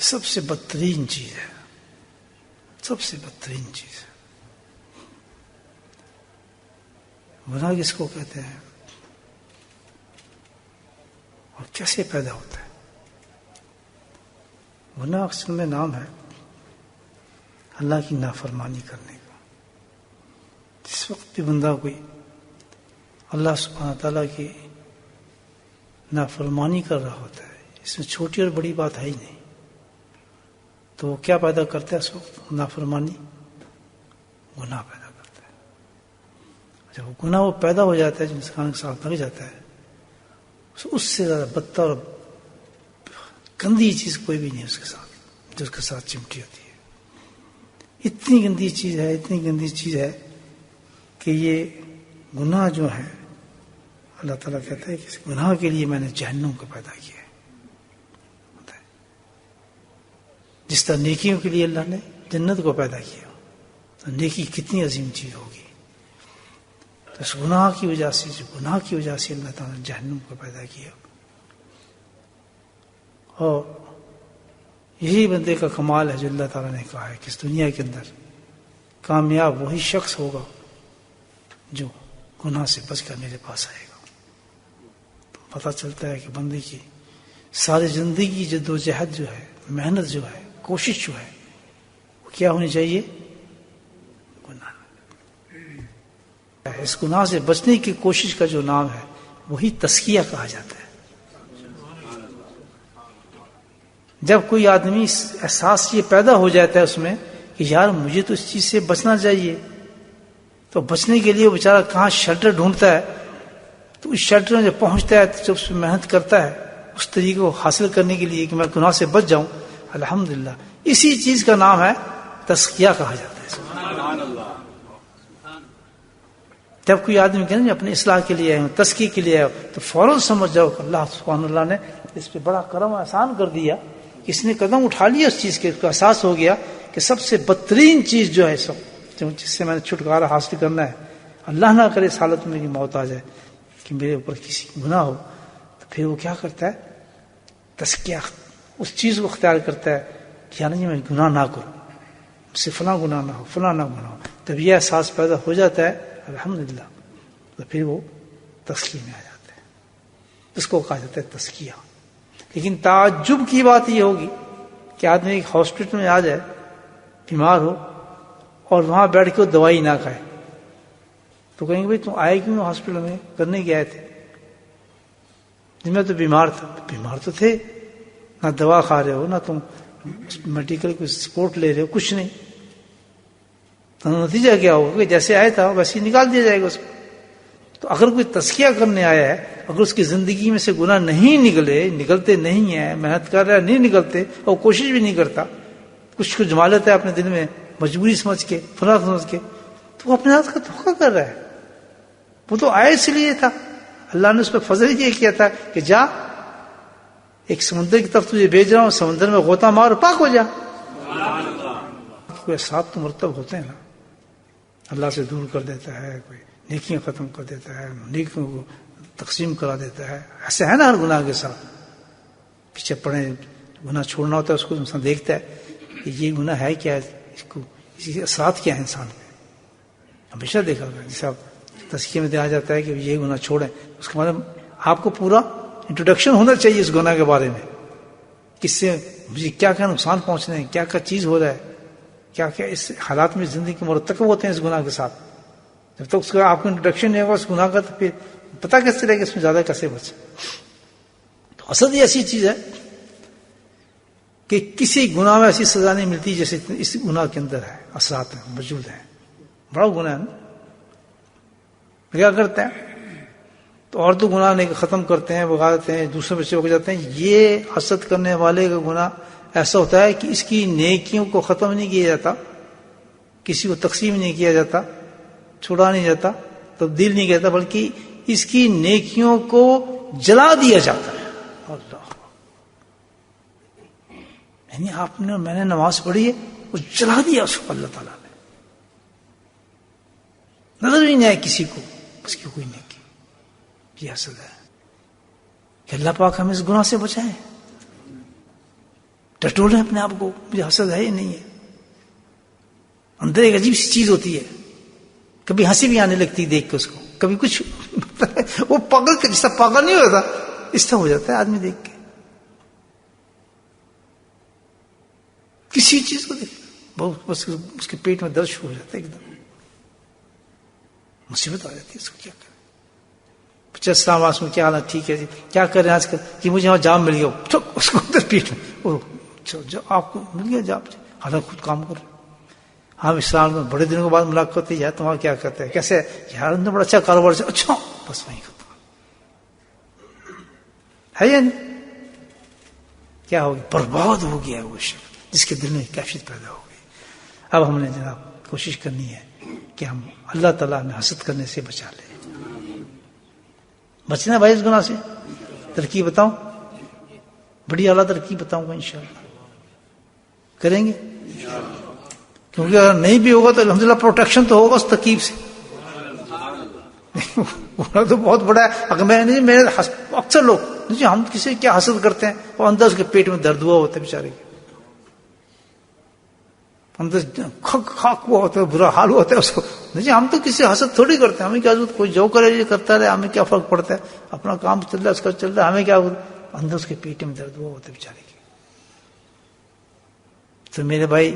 سب سے بدترین چیز ہے، سب سے بدترین چیز ہے۔ گناہ کس کو کہتے ہیں اور کیسے پیدا ہوتا ہے؟ گناہ اصل میں نام ہے اللہ کی نافرمانی کرنے کا۔ جس وقت بھی بندہ کوئی اللہ سبحانہ تعالیٰ کی نافرمانی کر رہا ہوتا ہے، اس میں چھوٹی اور بڑی بات ہے ہی نہیں، تو وہ کیا پیدا کرتا ہے اس وقت؟ نافرمانی، گناہ پیدا کرتا ہے۔ جب وہ گناہ وہ پیدا ہو جاتا ہے، جب انسان کے ساتھ لگ جاتا ہے، اس سے زیادہ بدتر اور گندی چیز کوئی بھی نہیں اس کے ساتھ جو اس کے ساتھ چمٹی ہوتی ہے۔ اتنی گندی چیز ہے، اتنی گندی چیز ہے کہ یہ گناہ جو ہے، اللہ تعالیٰ کہتا ہے کہ اس گناہ کے لیے میں نے جہنم کو پیدا کیا ہے۔ جس طرح نیکیوں کے لیے اللہ نے جنت کو پیدا کیا، تو نیکی کتنی عظیم چیز ہوگی۔ تو اس گناہ کی وجہ سے، جو گناہ کی وجہ سے اللہ تعالیٰ نے جہنم کو پیدا کیا، اور یہی بندے کا کمال ہے جو اللہ تعالیٰ نے کہا ہے کہ اس دنیا کے اندر کامیاب وہی شخص ہوگا جو گناہ سے بچ کر میرے پاس آئے گا۔ تو پتہ چلتا ہے کہ بندے کی ساری زندگی جد و جہد جو ہے، محنت جو ہے، کوشش جو ہے، وہ کیا ہونی چاہیے؟ گناہ۔ اس گناہ سے بچنے کی کوشش کا جو نام ہے وہی تزکیہ کہا جاتا ہے۔ جب کوئی آدمی احساس یہ پیدا ہو جاتا ہے اس میں کہ یار مجھے تو اس چیز سے بچنا چاہیے، تو بچنے کے لیے وہ بیچارہ کہاں شیلٹر ڈھونڈتا ہے، تو اس شیلٹر میں جب پہنچتا ہے تو جب اس میں محنت کرتا ہے اس طریقے کو حاصل کرنے کے لیے کہ میں گناہ سے بچ جاؤں، الحمدللہ اسی چیز کا نام ہے تزکیہ کہا جاتا ہے۔ جب کوئی آدمی کہنا اپنے اصلاح کے لیے آئے، تزکیے کے لیے آئے، تو فوراً سمجھ جاؤ کہ اللہ سبحانہ اللہ نے اس پہ بڑا کرم آسان کر دیا، اس نے قدم اٹھا لیا اس چیز کے، اس کو احساس ہو گیا کہ سب سے بدترین چیز جو ہے سب جس سے میں نے چھٹکارا حاصل کرنا ہے، اللہ نہ کرے اس حالت میں میری موت آ جائے کہ میرے اوپر کسی گناہ ہو، تو پھر وہ کیا کرتا ہے؟ تزکیہ، اس چیز کو اختیار کرتا ہے کہ یعنی میں گناہ نہ کروں، مجھ سے فلاں گناہ نہ ہو، فلاں نہ گناہ ہو۔ تب یہ احساس پیدا ہو جاتا ہے الحمدللہ، تو پھر وہ تزکیے میں آ جاتا ہے، اس کو کہا جاتا ہے تزکیہ۔ لیکن تعجب کی بات یہ ہوگی کہ آدمی ایک ہاسپٹل میں آ جائے، بیمار ہو، اور وہاں بیٹھ کے وہ دوائی نہ کھائے، تو کہیں گے بھائی تم آئے کیوں ہاسپٹل میں، کرنے کے آئے تھے؟ جن میں تو بیمار تھا، بیمار تو تھے، نہ دوا کھا رہے ہو، نہ تم میڈیکل کوئی سپورٹ لے رہے ہو، کچھ نہیں، تو نتیجہ کیا ہوگا کہ جیسے آیا تھا ویسے ہی نکال دیا جائے گا اس کو۔ تو اگر کوئی تزکیہ کرنے آیا ہے، اگر اس کی زندگی میں سے گناہ نہیں نکلتے نہیں ہیں، محنت کر رہا ہے نہیں نکلتے، اور کوشش بھی نہیں کرتا، کچھ جما لیتا ہے اپنے دل میں مجبوری سمجھ کے، فلاں سمجھ کے، تو وہ اپنے ہاتھ کا دھوکہ کر رہا ہے۔ وہ تو آیا اس لیے تھا، اللہ نے اس پہ فضل یہ کیا تھا کہ جا ایک سمندر کی طرف تجھے بھیج رہا ہوں، سمندر میں غوطہ مار اور پاک ہو جا۔ کوئی ساتھ تو مرتب ہوتے ہیں نا، اللہ سے دور کر دیتا ہے، کوئی نیکیاں ختم کر دیتا ہے، نیکیوں کو تقسیم کرا دیتا ہے، ایسے ہے نا ہر گناہ کے ساتھ۔ پیچھے پڑے گناہ چھوڑنا ہوتا ہے، اس کو انسان دیکھتا ہے کہ یہ گناہ ہے کیا، اس کو اس کے اثرات کیا ہے انسان پہ، ہمیشہ دیکھا گیا۔ جیسے آپ تزکیے میں دیا جاتا ہے کہ یہ گناہ چھوڑیں، اس کا مطلب آپ کو پورا انٹروڈکشن ہونا چاہیے اس گناہ کے بارے میں، کس سے مجھے کیا کیا نقصان پہنچنے ہیں، کیا کیا چیز ہو رہا ہے، کیا کیا اس حالات میں زندگی کے مرتکب ہوتے ہیں اس گناہ کے ساتھ۔ جب تک اس کا آپ کو انٹروڈکشن نہیں ہوگا اس گناہ کا، تو پھر پتہ کیسے چلے گا اس میں زیادہ کیسے بچے۔ تو اصل یہ ایسی چیز ہے کہ کسی گناہ میں ایسی سزا نہیں ملتی جیسے اس گناہ کے اندر ہے، اثرات ہیں، موجود ہیں، بڑا گناہ ہے نا۔ کیا کرتے ہیں تو اور تو گناہ نہیں ختم کرتے ہیں، بگا دیتے ہیں، دوسرے بچے بگ جاتے ہیں۔ یہ حسد کرنے والے کا گناہ ایسا ہوتا ہے کہ اس کی نیکیوں کو ختم نہیں کیا جاتا، کسی کو تقسیم نہیں کیا جاتا، چھوڑا نہیں جاتا، تبدیل نہیں کیا جاتا، بلکہ اس کی نیکیوں کو جلا دیا جاتا ہے۔ اللہ، یعنی آپ نے میں نے نماز پڑھی ہے، وہ جلا دیا اس کو اللہ تعالیٰ نے، نظر ہی نہیں آئے کسی کو اس کی کوئی نیکی۔ یہ اصل ہے کہ اللہ پاک ہمیں اس گناہ سے بچائے۔ ٹٹولے اپنے آپ کو، مجھے حسد ہے ہی نہیں ہے. اندر ایک عجیب سی چیز ہوتی ہے، کبھی ہنسی بھی آنے لگتی دیکھ کے اس کو، کبھی کچھ وہ پاگل جس طرح پاگل نہیں ہوتا اس طرح ہو جاتا ہے آدمی دیکھ کے. کسی چیز کو دیکھ بہت بس اس کے پیٹ میں درد شروع ہو جاتا ہے، ایک دم مصیبت آ جاتی ہے. اس کو کیا کریں؟ السلام علیکم، کیا حال ہے؟ ٹھیک ہے جی، کیا کر رہے ہیں آج کل؟ کہ مجھے وہاں جام مل گیا. اس کو اندر پیٹ میں آپ کو مل گیا جام، حالانکہ خود کام کر رہے. ہاں اسلام میں بڑے دنوں کے بعد ملاقات ہوتی ہے، یار تمہارا کیا کرتے ہیں، کیسے؟ یار اندر بڑا اچھا کاروبار سے. اچھا بس وہیں ختم ہے یا نہیں؟ کیا ہو گیا؟ برباد ہو گیا وہ شخص جس کے دل میں کیفیت پیدا ہو گئی. اب ہم نے جناب کوشش کرنی ہے کہ ہم اللہ تعالیٰ میں حسد کرنے سے بچا لیں. بچنا بھائی اس گناہ سے. ترکیب بتاؤں، بڑی اعلیٰ ترکیب بتاؤں گا انشاءاللہ. کریں گے؟ کیونکہ اگر نہیں بھی ہوگا تو الحمدللہ پروٹیکشن تو ہوگا اس ترکیب سے. گناہ تو بہت بڑا ہے. اگر میں نہیں، میرے اکثر لوگ جی ہم کسی کیا حسد کرتے ہیں، وہ اندر اس کے پیٹ میں درد ہوا ہوتا ہے بیچارے کے، اندر خاک ہوا ہوتا ہے، برا حال ہوتا ہے اس کو. جی ہم تو کسی حسد تھوڑی کرتے ہیں، ہمیں کیا ضرورت، کوئی جو کرے یہ کرتا رہے، ہمیں کیا فرق پڑتا ہے، اپنا کام چل رہا ہے، اس کا چل رہا ہے، ہمیں کیا. اندر اس کے پیٹ میں درد ہوا ہوتا ہے بیچارے کے. تو میرے بھائی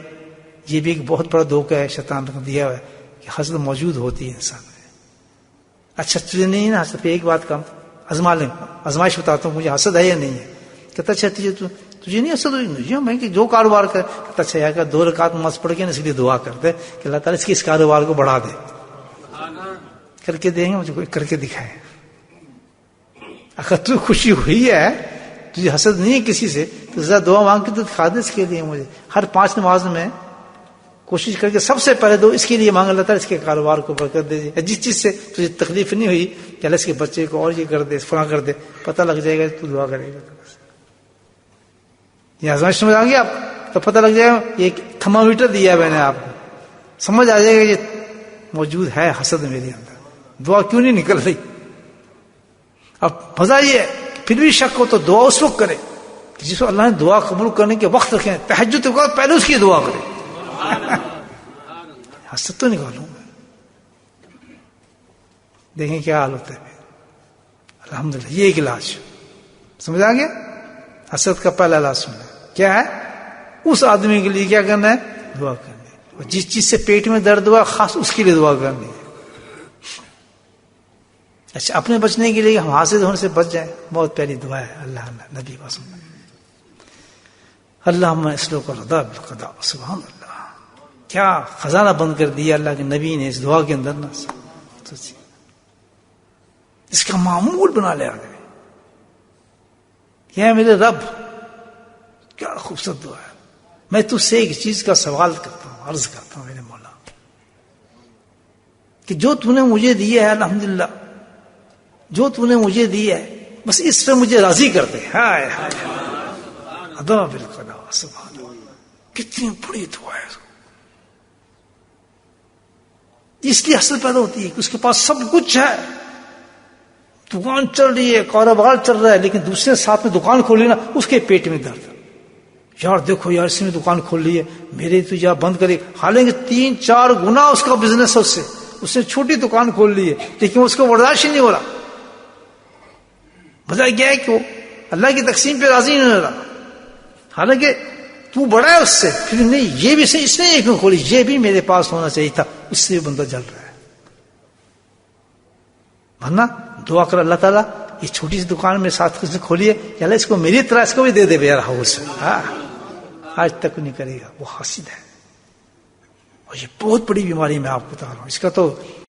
یہ بھی ایک بہت بڑا دھوکہ ہے شیطان نے دیا ہوا ہے کہ حسد موجود ہوتی ہے انسان میں. اچھا تجھے نہیں نا حسد، ایک بات کم ازما لیں، آزمائش بتاتا ہوں، مجھے حسد ہے یا نہیں ہے. کہتا اچھا تجھے نہیں حسد ہوئی؟ میں کہ جو کاروبار کر. کہتا اچھا یار 2 رکعت نماز پڑھ کے نا اس لیے دعا کرتے کہ اللہ تعالیٰ اس کاروبار کو بڑھا دے. کر کے دیں گے مجھے، کوئی کر کے دکھائے. اگر تو خوشی ہوئی ہے، تجھے حسد نہیں ہے کسی سے، تو ذرا دعا مانگ کے تو دکھا دے اس کے لیے. مجھے ہر 5 نماز میں کوشش کر کے سب سے پہلے دو اس کے لیے مانگ، اللہ تعالیٰ اس کے کاروبار کو برکت دے. جس چیز سے تجھے تکلیف نہیں ہوئی کہ اللہ اس کے بچے کو اور یہ کر دے، فلاں کر دے، پتہ لگ جائے گا تو دعا کرے گا. یہ آزمائش سمجھ آ گیا آپ؟ تو پتہ لگ جائے گا. یہ تھرمامیٹر دیا ہے میں نے آپ کو، سمجھ آ جائے گا یہ موجود ہے حسد میرے اندر، دعا کیوں نہیں نکل رہی. اب مزہ یہ ہے پھر بھی شک ہو تو دعا اس وقت کرے جس کو اللہ نے دعا قبول کرنے کے وقت رکھے. تہجد کے بعد پہلے اس کی دعا کرے. حسد تو نکالوں گا، دیکھیں کیا حال ہوتا ہے. الحمدللہ یہ ایک علاج سمجھ آ گیا. حسد کا پہلا علاج سننا کیا ہے؟ اس آدمی کے لیے کیا کرنا ہے؟ دعا کرنی ہے. اور جس چیز سے پیٹ میں درد ہوا خاص اس کے لیے دعا کرنی ہے. اچھا اپنے بچنے کے لیے ہم حاسد ہونے سے بچ جائیں، بہت پیاری دعا ہے اللہ نبی وسلم. اللہم اسلوک الرضا بالقضاء. سبحان اللہ، کیا خزانہ بند کر دیا اللہ کے نبی نے اس دعا کے اندر نا. اس کا معمول بنا لے آگے. یہ میرے رب، کیا خوبصورت دعا ہے. میں تجھ سے ایک چیز کا سوال کرتا ہوں، عرض کرتا ہوں میرے مولا، کہ جو تو نے مجھے دیا ہے الحمدللہ، جو تو نے مجھے دیا ہے بس اس پہ مجھے راضی کر دے. ہائے ادا بالقضاء. سبحان اللہ، کتنی بڑی دعا ہے. اس لیے حسد پیدا ہوتی ہے کہ اس کے پاس سب کچھ ہے، دکان چل رہی ہے، کاروبار چل رہا ہے، لیکن دوسرے ساتھ میں دکان کھولی نا اس کے پیٹ میں درد. یار دیکھو یار اس نے دکان کھول لی ہے، میرے تو یا بند کرے. حالانکہ 3-4 گنا اس کا بزنس ہے، اس نے چھوٹی دکان کھول لی ہے، لیکن اس کو برداشت ہی نہیں ہو رہا. وجہ کیا ہے کہ وہ اللہ کی تقسیم پہ راضی نہیں ہو رہا. حالانکہ تو بڑا ہے اس سے، پھر نہیں یہ بھی صحیح، اس نے ایک کھولی، یہ بھی میرے پاس ہونا چاہیے تھا. اس سے بندہ جل رہا ہے. ورنہ دعا کر اللہ تعالیٰ یہ چھوٹی سی دکان میں ساتھ کچھ کھولی ہے، اللہ اس کو میری طرح اس کو بھی دے دے یار ہاؤس. آج تک نہیں کرے گا، وہ حاسد ہے. اور یہ بہت بڑی بیماری میں آپ کو بتا رہا ہوں. اس کا تو